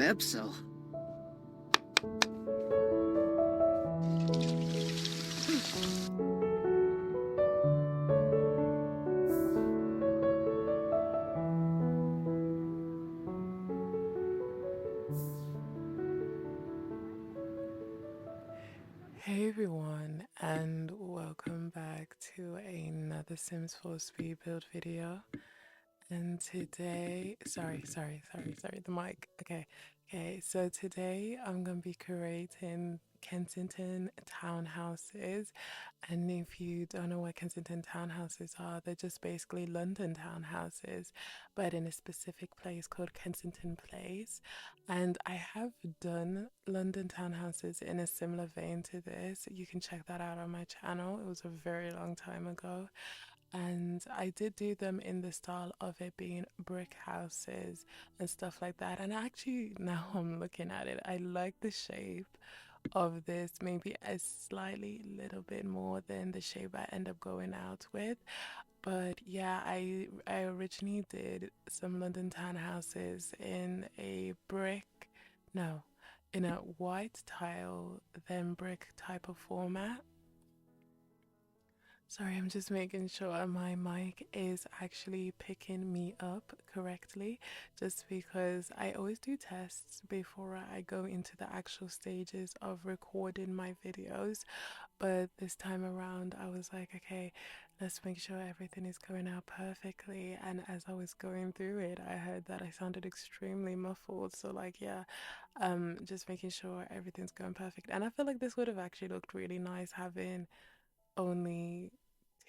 capsule. Hey everyone, and welcome back to another Sims 4 speed build video. And today, sorry, the mic. Okay, so today I'm gonna be creating Kensington townhouses. And if you don't know what Kensington townhouses are, they're just basically London townhouses, but in a specific place called Kensington Place. And I have done London townhouses in a similar vein to this. You can check that out on my channel. It was a very long time ago. And I did do them in the style of it being brick houses and stuff like that. And actually, now I'm looking at it, I like the shape of this, maybe a slightly little bit more than the shape I end up going out with. But yeah, I originally did some London townhouses in a brick, no, in a white tile, then brick type of format. Sorry, I'm just making sure my mic is actually picking me up correctly, just because I always do tests before I go into the actual stages of recording my videos. But this time around, I was like, okay, let's make sure everything is going out perfectly. And as I was going through it, I heard that I sounded extremely muffled. So, like, yeah, just making sure everything's going perfect. And I feel like this would have actually looked really nice having only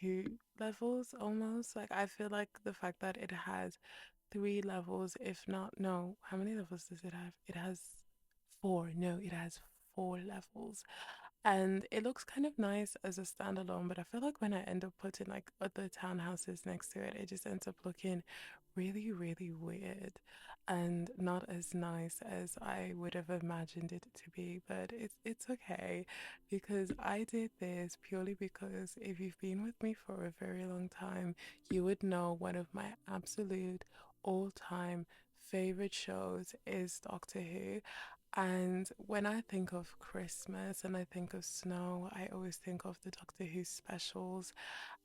two levels almost. Like, I feel like the fact that it has three levels, if not, no, how many levels does it have? It has four. No, it has four levels. And it looks kind of nice as a standalone, but I feel like when I end up putting like other townhouses next to it, it just ends up looking really, really weird and not as nice as I would have imagined it to be. But it's okay, because I did this purely because if you've been with me for a very long time, you would know one of my absolute all-time favorite shows is Doctor Who. And when I think of Christmas and I think of snow, I always think of the Doctor Who specials.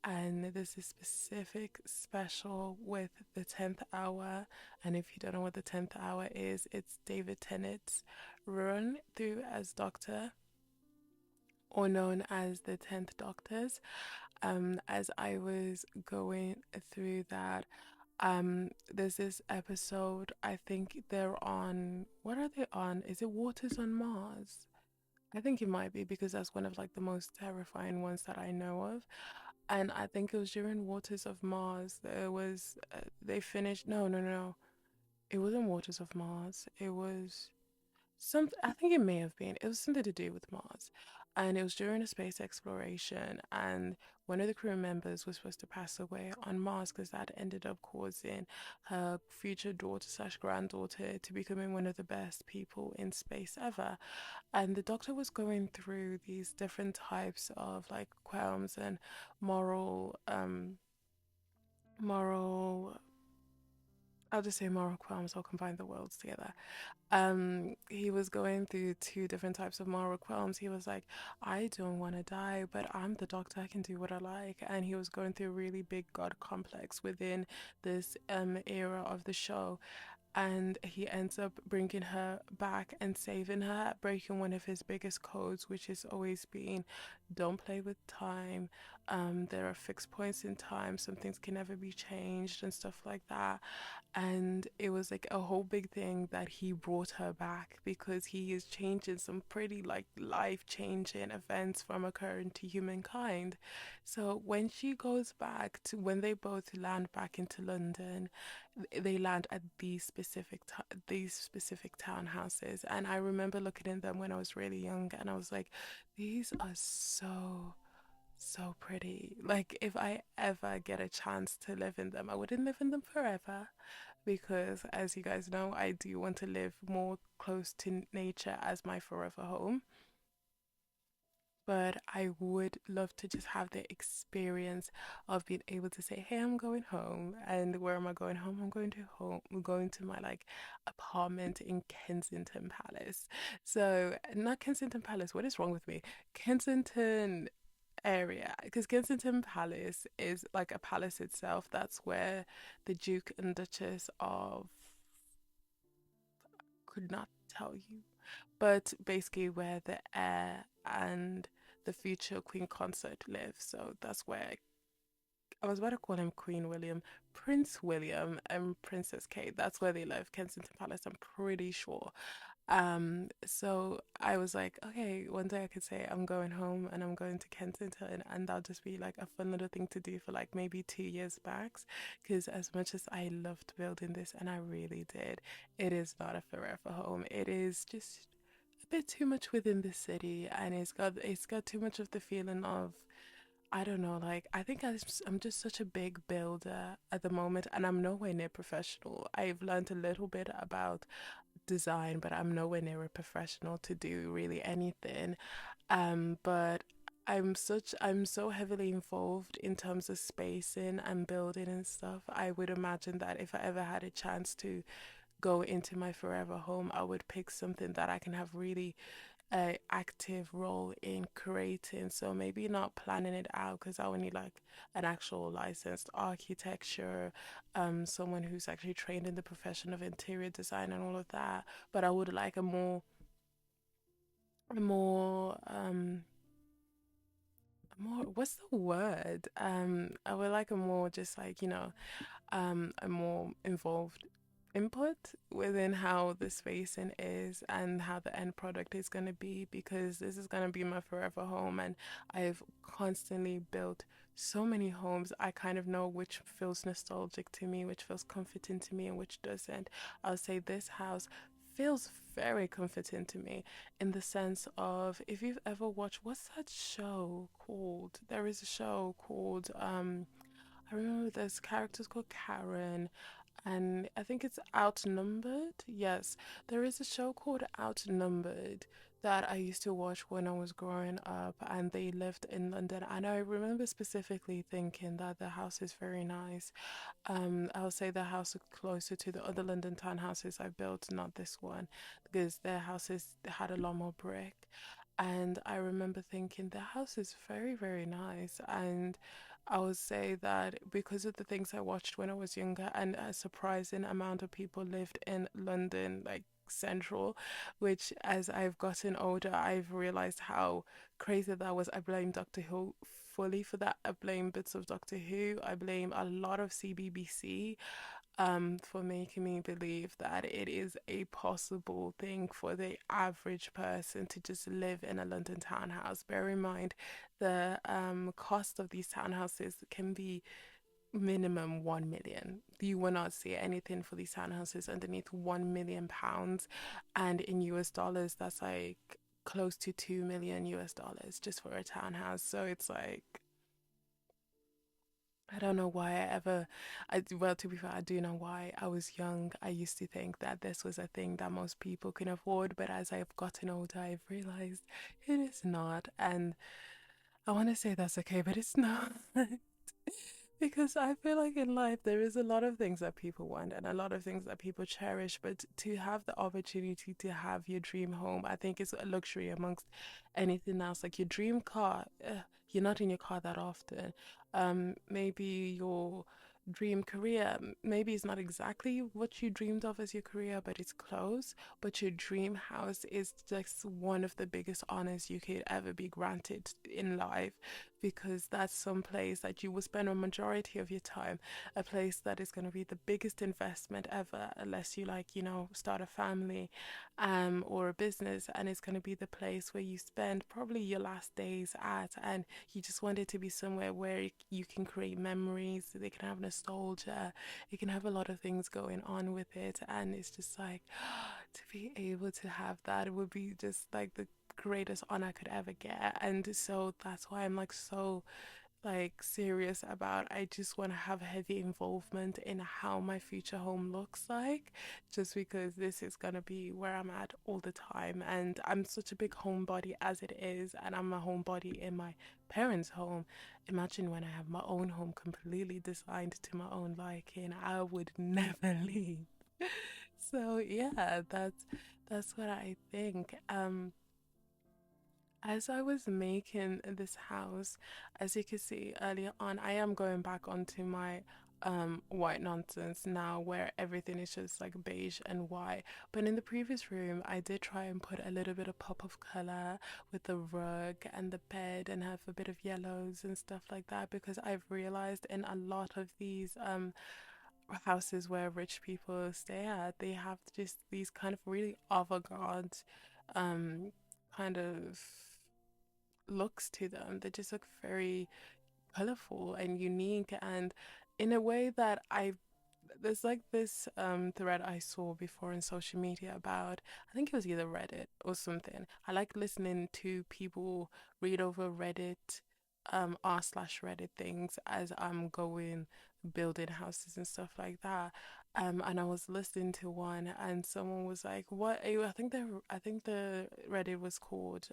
And there's a specific special with the 10th hour. And if you don't know what the 10th hour is, it's David Tennant's run through as Doctor, or known as the 10th Doctors. As I was going through that, there's this episode, I think they're on, what are they on? Is it Waters on Mars? I think it might be, because that's one of like the most terrifying ones that I know of. And I think it was during Waters of Mars. There was they finished. No, no, no. It wasn't Waters of Mars. It was something. I think it may have been. It was something to do with Mars, and it was during a space exploration. And one of the crew members was supposed to pass away on Mars because that ended up causing her future daughter slash granddaughter to becoming one of the best people in space ever. And the doctor was going through these different types of like qualms and moral moral I'll just say moral qualms. I'll combine the worlds together. He was going through two different types of moral qualms. He was like, I don't want to die, but I'm the doctor, I can do what I like. And he was going through a really big god complex within this era of the show. And he ends up bringing her back and saving her, breaking one of his biggest codes, which is always being, don't play with time. There are fixed points in time, some things can never be changed and stuff like that. And it was like a whole big thing that he brought her back, because he is changing some pretty like life changing events from occurring to humankind. So when she goes back to, when they both land back into London, they land at these specific townhouses. And I remember looking at them when I was really young, and I was like, these are so pretty. Like, if I ever get a chance to live in them, I wouldn't live in them forever, because as you guys know, I do want to live more close to nature as my forever home. but I would love to just have the experience of being able to say, "Hey, I'm going home." And where am I going home? I'm going to home. I'm going to my like apartment in Kensington Palace. So, not Kensington Palace. What is wrong with me? Kensington area, because Kensington Palace is like a palace itself. That's where the Duke and Duchess of, could not tell you, but basically where the heir and the future Queen consort live. So that's where I was about to call him Queen William, Prince William, and Princess Kate. That's where they live, Kensington Palace. I'm pretty sure. So I was like, okay, one day I could say I'm going home and I'm going to Kensington, and that'll just be like a fun little thing to do for like maybe 2 years max. Because as much as I loved building this, and I really did, it is not a forever home. It is just a bit too much within the city, and it's got too much of the feeling of, I don't know, like I think I'm just such a big builder at the moment, and I'm nowhere near professional. I've learned a little bit about design, but I'm nowhere near a professional to do really anything. But I'm so heavily involved in terms of spacing and building and stuff. I would imagine that if I ever had a chance to go into my forever home, I would pick something that I can have really a active role in creating. So maybe not planning it out, because I would need like an actual licensed architecture, someone who's actually trained in the profession of interior design and all of that. But I would like a more what's the word? I would like a more just like, a more involved input within how the spacing is and how the end product is going to be, because this is going to be my forever home, and I've constantly built so many homes. I kind of know which feels nostalgic to me, which feels comforting to me, and which doesn't. I'll say this house feels very comforting to me, in the sense of, if you've ever watched, what's that show called? There is a show called I remember there's characters called Karen, and I think it's Outnumbered. Yes, there is a show called Outnumbered that I used to watch when I was growing up, and they lived in London. And I remember specifically thinking that the house is very nice. I'll say the house is closer to the other London townhouses I built, not this one, because their houses had a lot more brick. And I remember thinking the house is very, very nice. And I would say that because of the things I watched when I was younger, and a surprising amount of people lived in London, like central, which as I've gotten older, I've realized how crazy that was. I blame Doctor Who fully for that. I blame bits of Doctor Who. I blame a lot of CBBC for making me believe that it is a possible thing for the average person to just live in a London townhouse. Bear in mind, the cost of these townhouses can be minimum 1 million. You will not see anything for these townhouses underneath £1 million, and in US dollars, that's like close to 2 million US dollars just for a townhouse. So it's like, I don't know why well, to be fair, I do know why. I was young. I used to think that this was a thing that most people can afford, but as I've gotten older, I've realized it is not. And I want to say that's okay, but it's not. Because I feel like in life there is a lot of things that people want and a lot of things that people cherish, but to have the opportunity to have your dream home, I think is a luxury amongst anything else. Like your dream car, you're not in your car that often. Maybe your dream career, maybe it's not exactly what you dreamed of as your career, but it's close. But your dream house is just one of the biggest honors you could ever be granted in life, because that's some place that you will spend a majority of your time, a place that is going to be the biggest investment ever, unless you like, start a family or a business, and it's going to be the place where you spend probably your last days at, and you just want it to be somewhere where you can create memories, they can have nostalgia, it can have a lot of things going on with it, and it's just like to be able to have that, it would be just like the greatest honor I could ever get. And so that's why I'm like so like serious about. I just want to have heavy involvement in how my future home looks like, just because this is gonna be where I'm at all the time. And I'm such a big homebody as it is, and I'm a homebody in my parents' home. Imagine when I have my own home completely designed to my own liking, I would never leave. So yeah, that's what I think. As I was making this house, as you can see earlier on, I am going back onto my white nonsense now where everything is just like beige and white. But in the previous room, I did try and put a little bit of pop of color with the rug and the bed and have a bit of yellows and stuff like that, because I've realized in a lot of these houses where rich people stay at, they have just these kind of really avant-garde um kind of looks to them. They just look very colorful and unique, and in a way that I there's like this thread I saw before in social media about, I think it was either Reddit or something. I like listening to people read over Reddit r slash Reddit things as I'm going building houses and stuff like that. And I was listening to one and someone was like, what I think the Reddit was called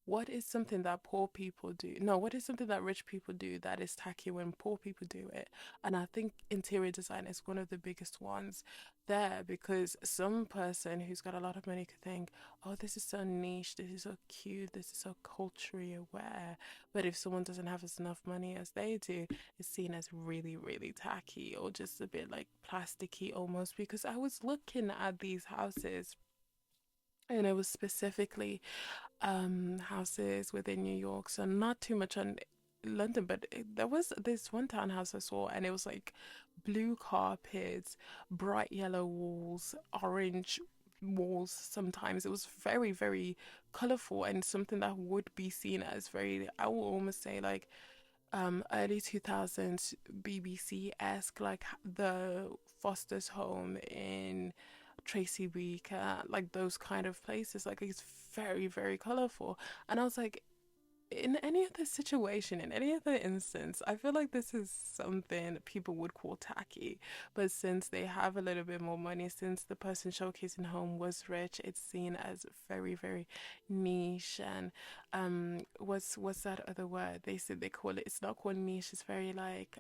what is something that poor people do? No, what is something that rich people do that is tacky when poor people do it? And I think interior design is one of the biggest ones there, because some person who's got a lot of money could think, oh, this is so niche, this is so cute, this is so culturally aware. But if someone doesn't have as enough money as they do, it's seen as really, really tacky or just a bit like plasticky almost. Because I was looking at these houses and it was specifically houses within New York, so not too much on London, but there was this one townhouse I saw, and it was like blue carpets, bright yellow walls, orange walls. Sometimes it was very, very colorful and something that would be seen as very, I will almost say like early 2000s BBC-esque, like the Foster's home in Tracy Beaker, like those kind of places. Like it's very, very colorful. And I was like, in any other situation, in any other instance, I feel like this is something people would call tacky. But since they have a little bit more money, since the person showcasing home was rich, it's seen as very, very niche. And what's that other word? They said they call it. It's not called niche. It's very like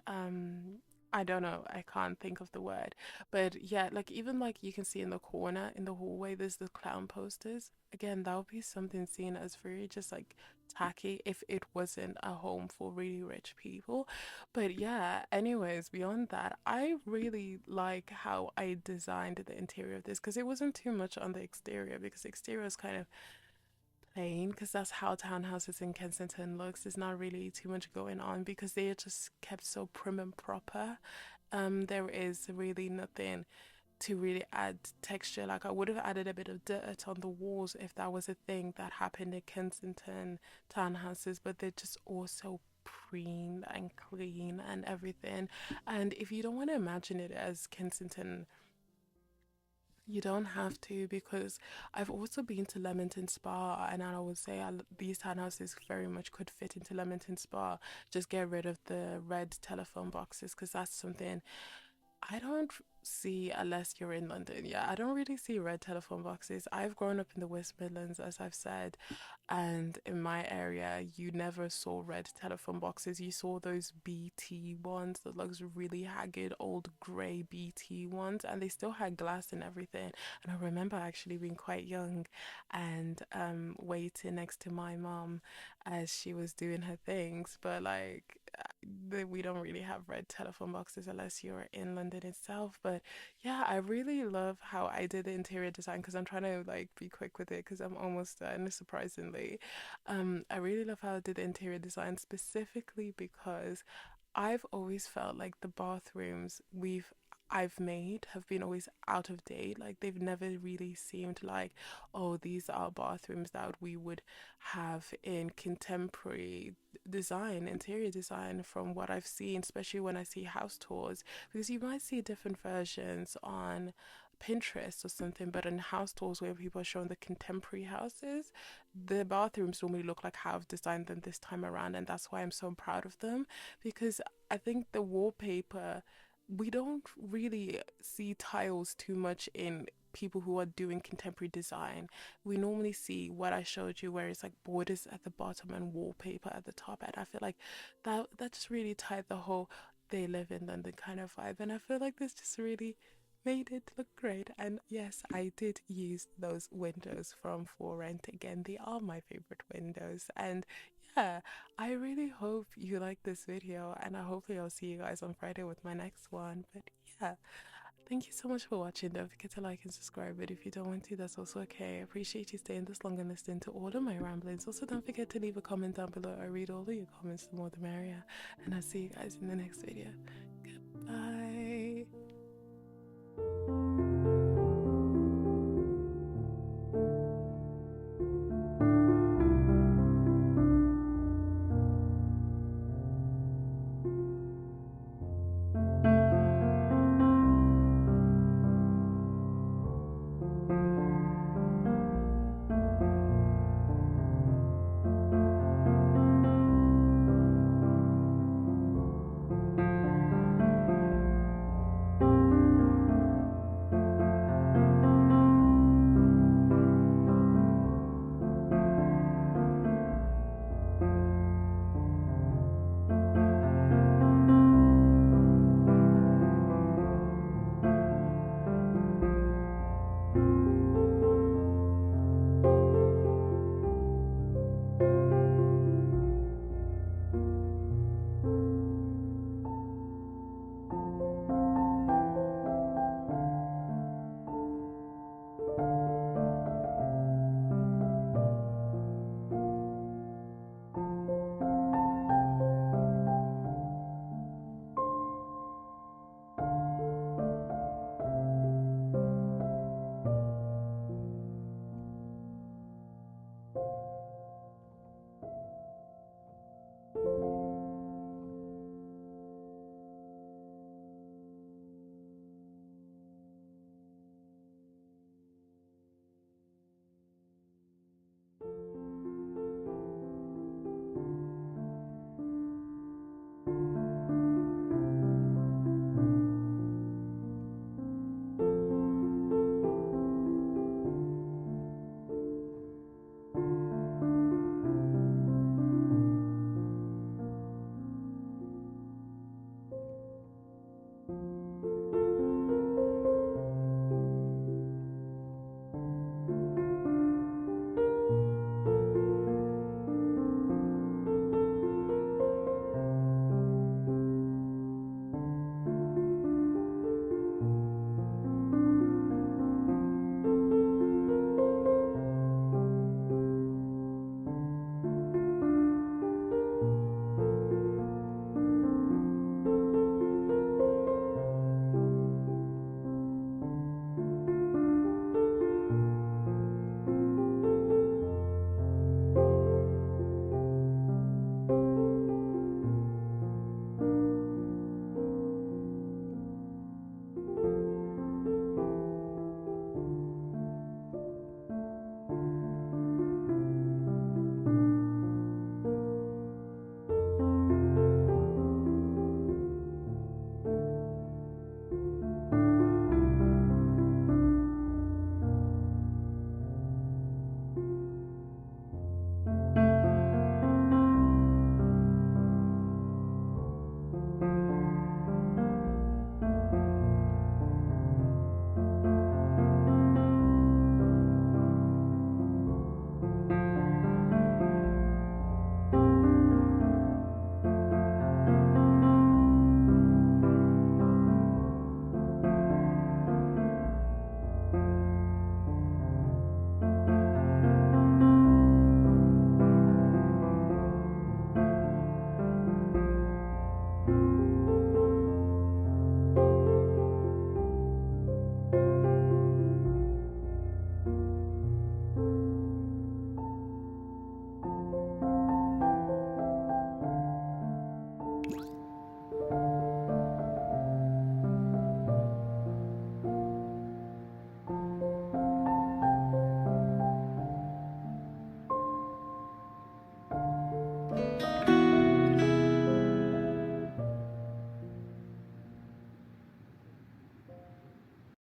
I don't know. I can't think of the word. But yeah, like even like you can see in the corner in the hallway, there's the clown posters. Again, that would be something seen as very just like tacky if it wasn't a home for really rich people. But yeah, anyways, beyond that, I really like how I designed the interior of this, because it wasn't too much on the exterior, because the exterior is kind of plain, because that's how townhouses in Kensington looks. There's not really too much going on because they are just kept so prim and proper. There is really nothing to really add texture. Like I would have added a bit of dirt on the walls if that was a thing that happened in Kensington townhouses, but they're just all so preen and clean and everything. And if you don't want to imagine it as Kensington, you don't have to, because I've also been to Leamington Spa, and I would say these townhouses very much could fit into Leamington Spa. Just get rid of the red telephone boxes, because that's something I don't see unless you're in London. Yeah, I don't really see red telephone boxes. I've grown up in the West Midlands, as I've said, and in my area, you never saw red telephone boxes. You saw those BT ones that looks really haggard, old grey BT ones, and they still had glass and everything. And I remember actually being quite young and waiting next to my mom as she was doing her things, but like we don't really have red telephone boxes unless you're in London itself. But yeah, I really love how I did the interior design, because I'm trying to like be quick with it because I'm almost done, surprisingly. I really love how I did the interior design, specifically because I've always felt like the bathrooms I've made have been always out of date. Like they've never really seemed like, oh, these are bathrooms that we would have in contemporary design, interior design, from what I've seen, especially when I see house tours, because you might see different versions on Pinterest or something, but in house tours where people are showing the contemporary houses, the bathrooms normally look like how I've designed them this time around, and that's why I'm so proud of them, because I think the wallpaper, we don't really see tiles too much in people who are doing contemporary design. We normally see what I showed you, where it's like borders at the bottom and wallpaper at the top, and I feel like that just really tied the whole they live in London kind of vibe, and I feel like this just really made it look great. And yes, I did use those windows from For Rent again. They are my favorite windows, and yeah, I really hope you like this video, and I hopefully I'll see you guys on Friday with my next one. But yeah, thank you so much for watching. Don't forget to like and subscribe, but if you don't want to, that's also okay. I appreciate you staying this long and listening to all of my ramblings. Also, don't forget to leave a comment down below. I read all of your comments, the more the merrier. And I'll see you guys in the next video. Goodbye.